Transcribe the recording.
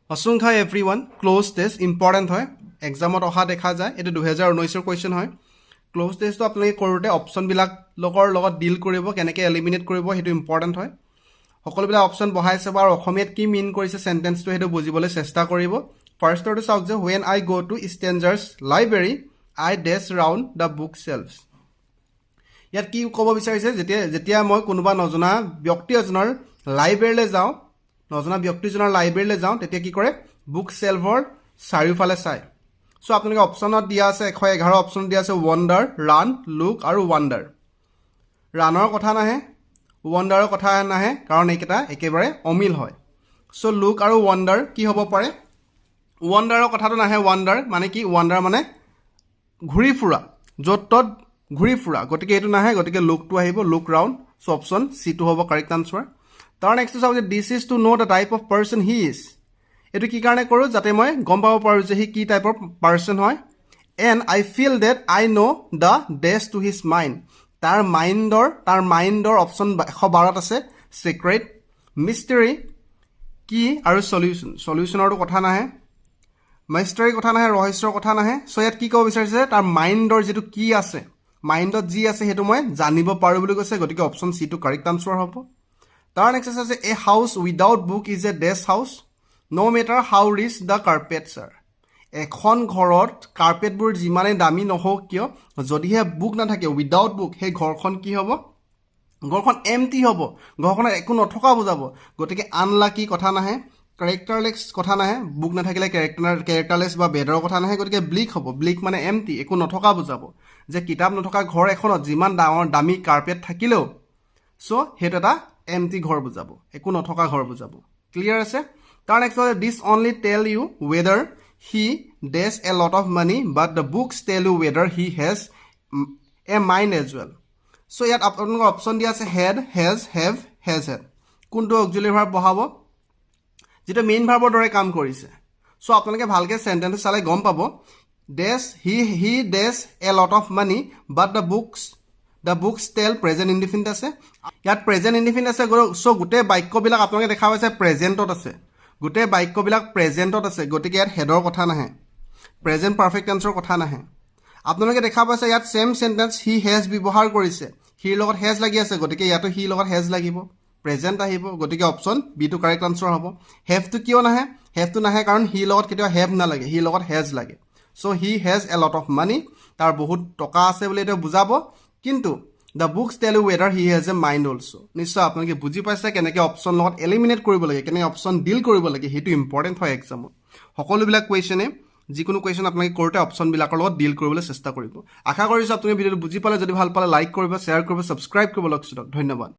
Asung hi everyone. Cloze test important hoy. Exam ot oha dekha jay. Etu 2019 question hoy. Cloze test to apnaloke korote option bilak lokor logot deal koribo keneke eliminate koribo hetu important hoy. Hokolo bila option bohaise ba okhomiyat ki mean korise sentence to hetu bujibole chesta koribo. First to sauk je when I go to strangers library I dash round the bookshelves. Yat ki kobo bicharise jetia moi konuba nojona byakti ejoner library le jao নজনা ব্যক্তিজনৰ লাইব্ৰেৰীলৈ যাওঁ তেতিয়া কি কৰে book শেলফৰ চাৰিওফালে চাই so আপোনালোকে অপচনত দিয়া আছে 111 অপচন দিয়া আছে ওয়ান্ডাৰ ৰান লুক আৰু ওয়ান্ডাৰ ৰানৰ কথা নাহে ওয়ান্ডাৰৰ কথা নাহে কাৰণ এইকেইটা একেবাৰে অমিল হয় সো লুক আৰু ওয়ান্ডাৰ কি হ'ব পাৰে ওয়ান্ডাৰৰ কথাটো নাহে ওয়ান্ডাৰ মানে কি ওয়ান্ডাৰ মানে ঘুৰি ফুৰা য'ত তত ঘুৰি ফুৰা গতিকে এইটো নাহে গতিকে লুকটো আহিব look round so option C টো হ'ব কাৰেক্ট আনসাৰ তাৰ নেক্সট চাও যে this is to know the type of person he is এটো কি কাৰণে কৰো যাতে মই গম পাব পাৰো যে হি কি টাইপৰ পাৰসন হয় and I feel that I know the dash to his mind তাৰ মাইন্ডৰ অপচন 112 আছে সিক্ৰেট মিষ্টেৰী কি আৰু সলিউশনৰ কথা নাহে মিষ্টেৰী কথা নাহে ৰহস্যৰ কথা নাহে সো ইয়াত কি ক'ব বিচাৰিছে তাৰ মাইন্ডৰ যেটো কি আছে মাইন্ডত যি আছে হেতু মই জানিব পাৰো বুলি কৈছে গতিকে অপচন সি টো কাৰেক্ট আনসাৰ হ'ব Our next is a house without book is a desk house. No matter how rich the carpets are. এখন ঘৰত কাৰ্পেটবোৰ যিমানে দামী নহওক কিয় যদিহে বুক নাথাকে উইদাউট বুক সেই ঘৰখন কি হ'ব ঘৰখন এমটি হ'ব ঘৰখনত একো নথকা বুজাব গতিকে আনলাকি কথা নাহে ক্যাৰেক্টাৰলেস কথা নাহে বুক নাথাকিলে ক্যাৰেক্টাৰলেস বা বেডৰ কথা নাহে গতিকে ব্লিক হ'ব ব্লিক মানে এমটি একো নথকা বুজাব যে কিতাপ নথকা ঘৰ এখনত যিমান ডাঙৰ দামী কাৰ্পেট থাকিলেও সো হেটো এটা empty ঘৰ বুজাব একো নথকা ঘৰ বুজাব ক্লিয়াৰ আছে তাৰ নেক্সট আছে this only tell you whether he does a lot of money but the books tell you whether he has a mind as well so ইয়াত আপোনালোকৰ অপচন দিয়া আছে had has have has had কোনটো অক্সিলাৰি verb বহাব যেটো main ভাৰ্বৰ দৰে কাম কৰিছে সো আপোনালোকে ভালকে সেন্টেন্স চালে গম পাব does he does a lot of money but the books tell present indefinite আছে ইয়াত present indefinite আছে সো গুটে বাক্যবিলাক আপোনালোকে দেখা পাইছে প্ৰেজেন্টত আছে গুটে বাক্যবিলাক প্ৰেজেন্টত আছে গতিকে ইয়াত হেডৰ কথা নাহে প্ৰেজেন্ট পাৰফেক্ট টেন্সৰ কথা নাহে আপোনালোকে দেখা পাইছে ইয়াত সেম সেন্টেন্স হি হেজ ব্যৱহাৰ কৰিছে হিৰ লগত হেজ লাগি আছে গতিকে ইয়াতো হি লগত হেজ লাগিব প্ৰেজেন্ট আহিব গতিকে অপচন বি টো কাৰেক্ট আনসাৰ হ'ব হেভ টো কিয় নাহে হেভ টো নাহে কাৰণ হি লগত কেতিয়া হেভ না লাগে হি লগত হেজ লাগে so he has a lot of money তাৰ বহুত টকা আছে বুলি এটা বুজাব কিন্তু the books tell you whether he has a mind also নিশ্চয় আপোনালোকে বুজি পাইছে কেনেকৈ অপচন লগত এলিমিনেট কৰিব লাগে কেনে অপচন ডিল কৰিব লাগে হেতু ইম্পৰ্টেন্ট হয় এক্সামত সকলো বিলাক কোৱেশ্চনে যিকোনো কোৱেশ্চন আপোনালোকে কৰতে অপচন বিলাকৰ লগত ডিল কৰিবলৈ চেষ্টা কৰিব আশা কৰিছো আপুনি ভিডিওটো বুজি পালে যদি ভাল পালে লাইক কৰিব শেয়াৰ কৰিব সাবস্ক্ৰাইব কৰিব লক্ষ্যটক ধন্যবাদ